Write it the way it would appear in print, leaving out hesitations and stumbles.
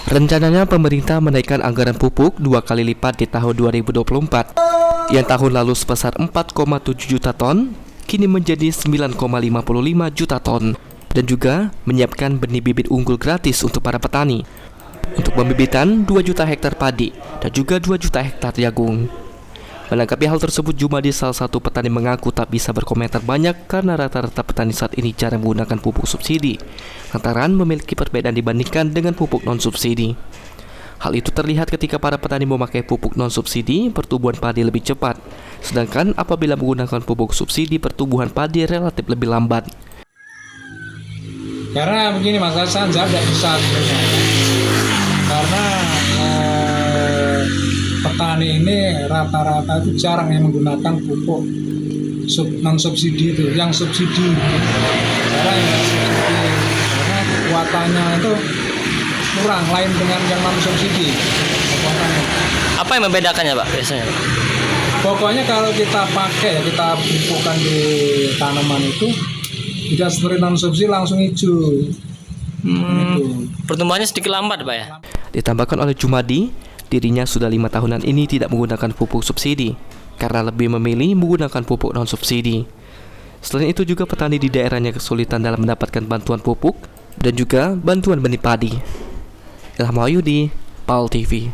Rencananya pemerintah menaikkan anggaran pupuk 2 kali lipat di tahun 2024. Yang tahun lalu sebesar 4,7 juta ton, kini menjadi 9,55 juta ton. Dan juga menyiapkan benih bibit unggul gratis untuk para petani. Untuk pembibitan 2 juta hektar padi dan juga 2 juta hektar jagung. Menanggapi hal tersebut, Jumadi, salah satu petani, mengaku tak bisa berkomentar banyak karena rata-rata petani saat ini jarang menggunakan pupuk subsidi, lantaran memiliki perbedaan dibandingkan dengan pupuk non-subsidi. Hal itu terlihat ketika para petani memakai pupuk non-subsidi, pertumbuhan padi lebih cepat, sedangkan apabila menggunakan pupuk subsidi, pertumbuhan padi relatif lebih lambat. Karena begini Mas Hasan, saya tidak bisa sebenarnya. Karena petani ini rata-rata itu jarang yang menggunakan pupuk non subsidi itu, yang subsidi. Karena kekuatannya itu kurang, lain dengan yang non subsidi kekuatannya. Apa yang membedakannya Pak biasanya? Pokoknya kalau kita pakai, kita pupukkan di tanaman itu tidak seperti non subsidi langsung hijau. Pertumbuhannya sedikit lambat Pak ya? Ditambahkan oleh Jumadi, dirinya sudah 5 tahunan ini tidak menggunakan pupuk subsidi karena lebih memilih menggunakan pupuk non-subsidi. Selain itu juga petani di daerahnya kesulitan dalam mendapatkan bantuan pupuk dan juga bantuan benih padi. Ilham Wahyudi, PAL TV.